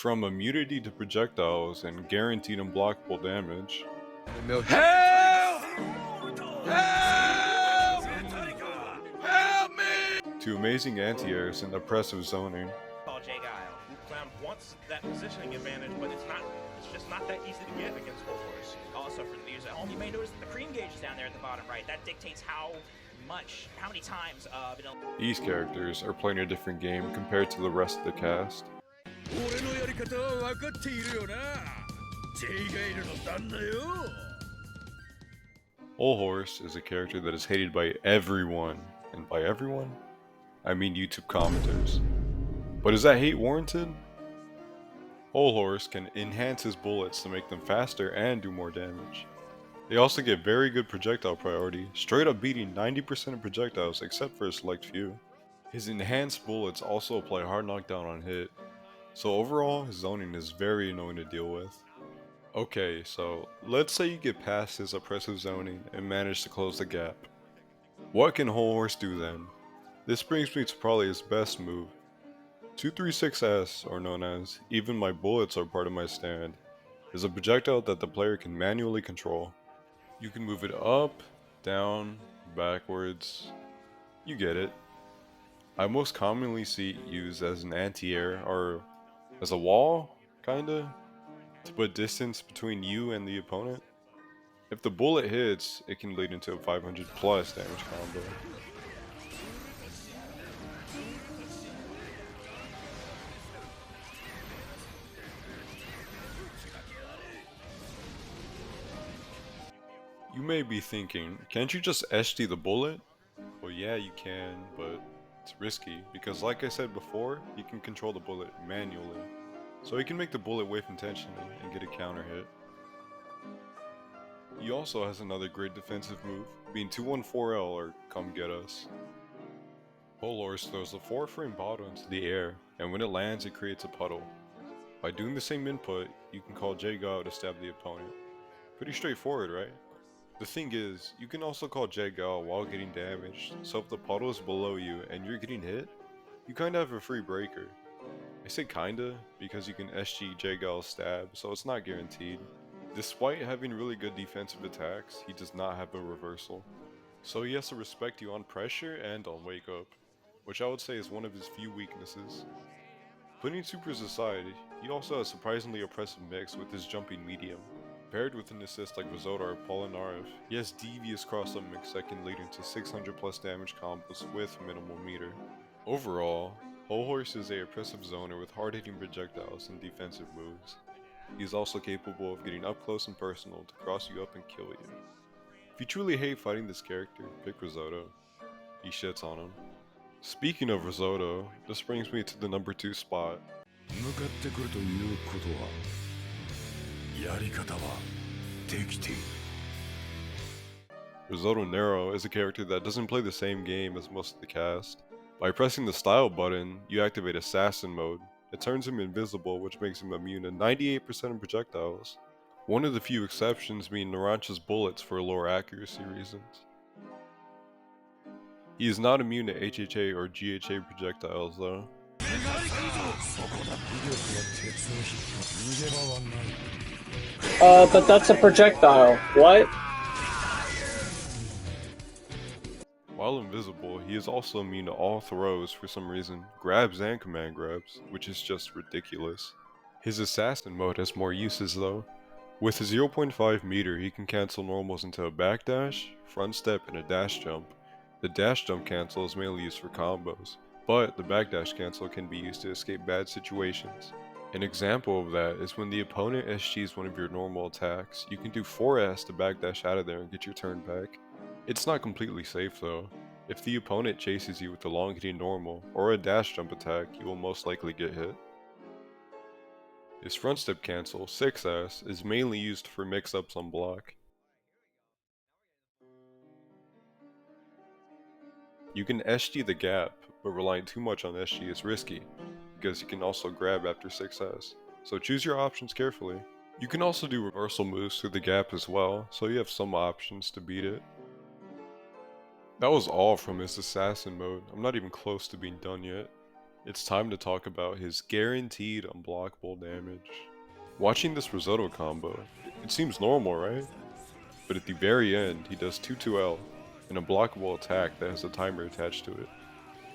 From immunity to projectiles and guaranteed unblockable damage, Help! Help! Help me! to amazing anti-airs and oppressive zoning. J Guile. Clown wants that positioning advantage, but it's just not that easy to get against Full Force. Also, for the viewers at home, you may notice the cream gauge is down there at the bottom right. That dictates how many times it'll... These characters are playing a different game compared to the rest of the cast. Whole Horse is a character that is hated by everyone, and by everyone, I mean YouTube commenters. But is that hate warranted? Whole Horse can enhance his bullets to make them faster and do more damage. They also get very good projectile priority, straight up beating 90% of projectiles except for a select few. His enhanced bullets also apply hard knockdown on hit, so overall his zoning is very annoying to deal with. Okay, so let's say you get past his oppressive zoning and manage to close the gap. What can Whole Horse do then? This brings me to probably his best move. 236S, or known as Even My Bullets Are Part of My Stand, is a projectile that the player can manually control. You can move it up, down, backwards, you get it. I most commonly see it used as an anti-air, or as a wall, kinda, to put distance between you and the opponent. If the bullet hits, it can lead into a 500 plus damage combo. You may be thinking, can't you just SD the bullet? Well, yeah, you can, but it's risky, because like I said before, you can control the bullet manually. So he can make the bullet whiff intentionally and get a counter hit. He also has another great defensive move, being 214L or Come Get Us. Whole Horse throws the 4-frame bottle into the air, and when it lands it creates a puddle. By doing the same input, you can call J Guile to stab the opponent. Pretty straightforward, right? The thing is, you can also call J Guile while getting damaged, so if the puddle is below you and you're getting hit, you kinda have a free breaker. I say kinda, because you can SG J Guile's stab, so it's not guaranteed. Despite having really good defensive attacks, he does not have a reversal. So he has to respect you on pressure and on wake up, which I would say is one of his few weaknesses. Putting supers aside, he also has surprisingly oppressive mix with his jumping medium. Paired with an assist like Risotto or Polnareff, he has devious cross-up mix that can lead into 600 plus damage combos with minimal meter. Overall, Whole Horse is a oppressive zoner with hard-hitting projectiles and defensive moves. He is also capable of getting up close and personal to cross you up and kill you. If you truly hate fighting this character, pick Risotto. He shits on him. Speaking of Risotto, this brings me to the number 2 spot. Risotto Nero is a character that doesn't play the same game as most of the cast. By pressing the style button, you activate assassin mode. It turns him invisible, which makes him immune to 98% of projectiles. One of the few exceptions being Narancha's bullets for lower accuracy reasons. He is not immune to HHA or GHA projectiles though. But that's a projectile. What? While invisible, he is also immune to all throws for some reason, grabs and command grabs, which is just ridiculous. His assassin mode has more uses though. With a 0.5 meter, he can cancel normals into a backdash, front step, and a dash jump. The dash jump cancel is mainly used for combos, but the backdash cancel can be used to escape bad situations. An example of that is when the opponent SGs one of your normal attacks, you can do 4S to backdash out of there and get your turn back. It's not completely safe though. If the opponent chases you with a long hitting normal or a dash jump attack, you will most likely get hit. His front step cancel, 6S, is mainly used for mix-ups on block. You can SG the gap, but relying too much on SG is risky, because you can also grab after 6S, so choose your options carefully. You can also do reversal moves through the gap as well, so you have some options to beat it. That was all from his assassin mode. I'm not even close to being done yet. it's time to talk about his guaranteed unblockable damage. Watching this risotto combo, it seems normal, right? But at the very end, he does 2-2L, an unblockable attack that has a timer attached to it.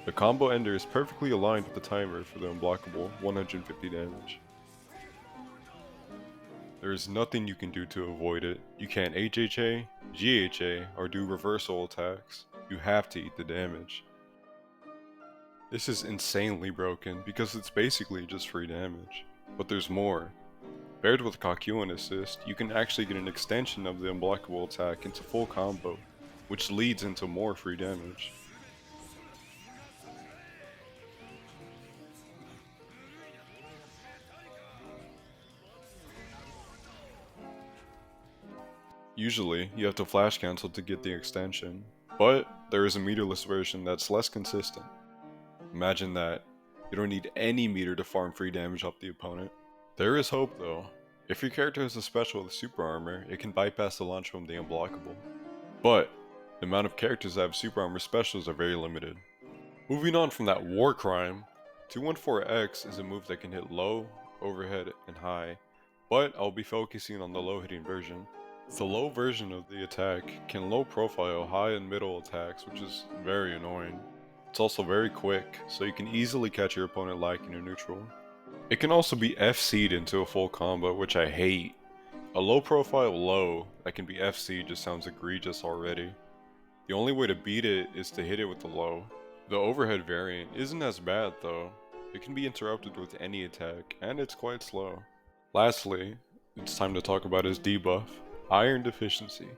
The combo ender is perfectly aligned with the timer for the unblockable 150 damage. There is nothing you can do to avoid it. You can't HHA, GHA, or do reversal attacks. You have to eat the damage. This is insanely broken because it's basically just free damage. But there's more. Paired with Kakuin assist, you can actually get an extension of the unblockable attack into full combo, which leads into more free damage. Usually, you have to flash cancel to get the extension, but there is a meterless version that's less consistent. Imagine that. You don't need any meter to farm free damage off the opponent. There is hope though. If your character has a special with super armor, it can bypass the launch from the unblockable. But, the amount of characters that have super armor specials are very limited. Moving on from that war crime, 214X is a move that can hit low, overhead, and high, but I'll be focusing on the low hitting version. The low version of the attack can low profile high and middle attacks, which is very annoying. It's also very quick, so you can easily catch your opponent lacking or neutral. It can also be FC'd into a full combo, which I hate. A low profile low that can be FC'd just sounds egregious already. The only way to beat it is to hit it with the low. The overhead variant isn't as bad though. It can be interrupted with any attack, and it's quite slow. Lastly, it's time to talk about his debuff. Iron Deficiency.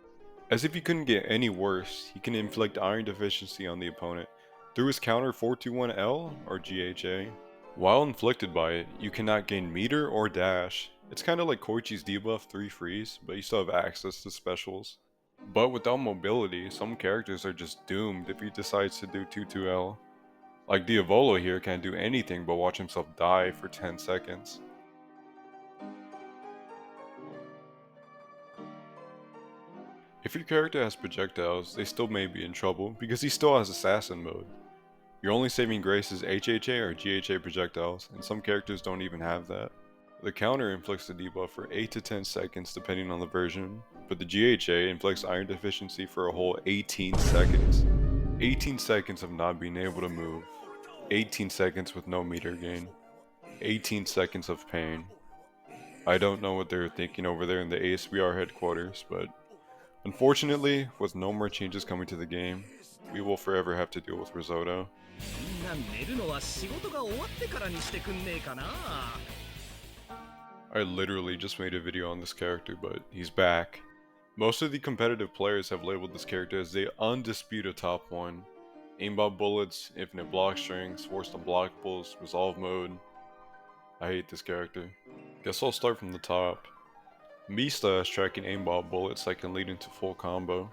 As if he couldn't get any worse, he can inflict Iron Deficiency on the opponent through his counter 421L or GHA. While inflicted by it, you cannot gain meter or dash. It's kinda like Koichi's debuff 3 freeze, but you still have access to specials. But without mobility, some characters are just doomed if he decides to do 2-2L. Like Diavolo here can't do anything but watch himself die for 10 seconds. If your character has projectiles, they still may be in trouble because he still has assassin mode. Your only saving grace is HHA or GHA projectiles, and some characters don't even have that. The counter inflicts the debuff for 8 to 10 seconds depending on the version, but the GHA inflicts Iron Deficiency for a whole 18 seconds. 18 seconds of not being able to move. 18 seconds with no meter gain. 18 seconds of pain. I don't know what they were thinking over there in the ASBR headquarters, but unfortunately, with no more changes coming to the game, we will forever have to deal with Risotto. I literally just made a video on this character, but he's back. Most of the competitive players have labeled this character as the undisputed top 1. Aimbot bullets, infinite block strings, forced unblockables, resolve mode. I hate this character. Guess I'll start from the top. Mista has tracking aimbot bullets that can lead into full combo.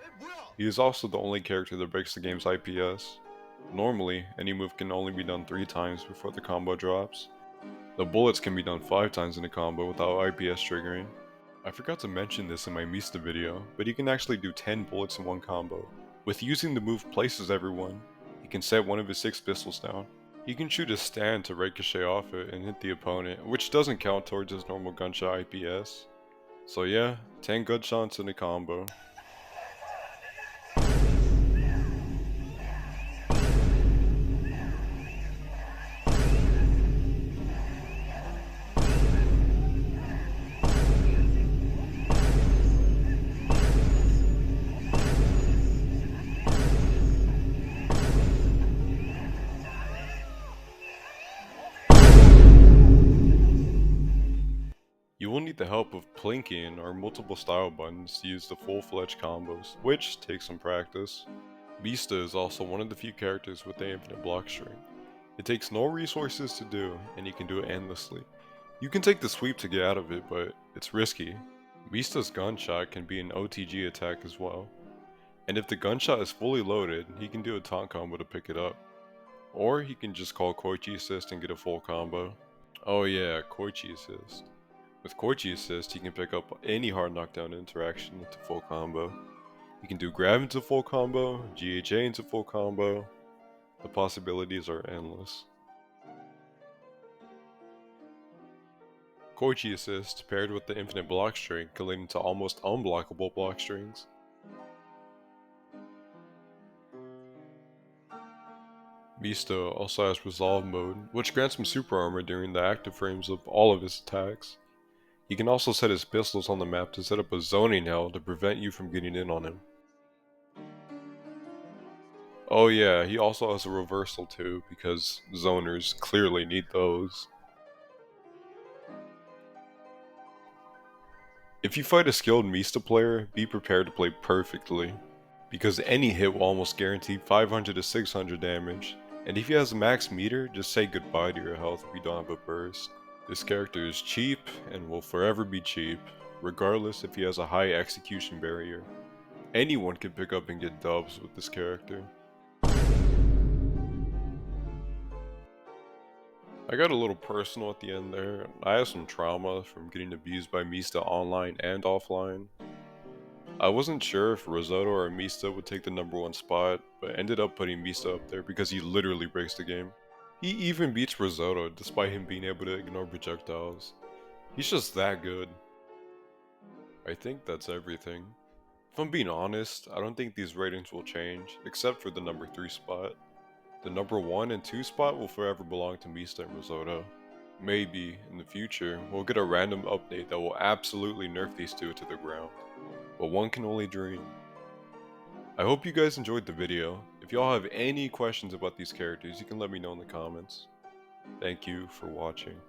He is also the only character that breaks the game's IPS. Normally, any move can only be done 3 times before the combo drops. The bullets can be done 5 times in a combo without IPS triggering. I forgot to mention this in my Mista video, but he can actually do 10 bullets in one combo. With using the move Places Everyone, he can set one of his 6 pistols down. He can shoot a stand to ricochet off it and hit the opponent, which doesn't count towards his normal gunshot IPS. So yeah, 10 gunshots in a combo. You will need the help of plinking or multiple style buttons to use the full-fledged combos, which takes some practice. Mista is also one of the few characters with the infinite block string. It takes no resources to do, and you can do it endlessly. You can take the sweep to get out of it, but it's risky. Mista's gunshot can be an OTG attack as well. And if the gunshot is fully loaded, he can do a taunt combo to pick it up. Or he can just call Koichi assist and get a full combo. Oh yeah, Koichi assist. With Koichi assist, he can pick up any hard knockdown interaction into full combo. He can do grab into full combo, GHA into full combo. The possibilities are endless. Koichi Assist paired with the infinite block string can lead into almost unblockable block strings. Mista also has Resolve mode, which grants him super armor during the active frames of all of his attacks. He can also set his pistols on the map to set up a zoning hell to prevent you from getting in on him. Oh yeah, he also has a reversal too, because zoners clearly need those. If you fight a skilled Mista player, be prepared to play perfectly, because any hit will almost guarantee 500 to 600 damage, and if he has a max meter, just say goodbye to your health if you don't have a burst. This character is cheap, and will forever be cheap, regardless if he has a high execution barrier. Anyone can pick up and get dubs with this character. I got a little personal at the end there. I have some trauma from getting abused by Mista online and offline. I wasn't sure if Risotto or Mista would take the #1 spot, but ended up putting Mista up there because he literally breaks the game. He even beats Risotto despite him being able to ignore projectiles. He's just that good. I think that's everything. If I'm being honest, I don't think these ratings will change, except for the #3 spot. The #1 and 2 spot will forever belong to Mista and Risotto. Maybe, in the future, we'll get a random update that will absolutely nerf these two to the ground. But one can only dream. I hope you guys enjoyed the video. If y'all have any questions about these characters, you can let me know in the comments. Thank you for watching.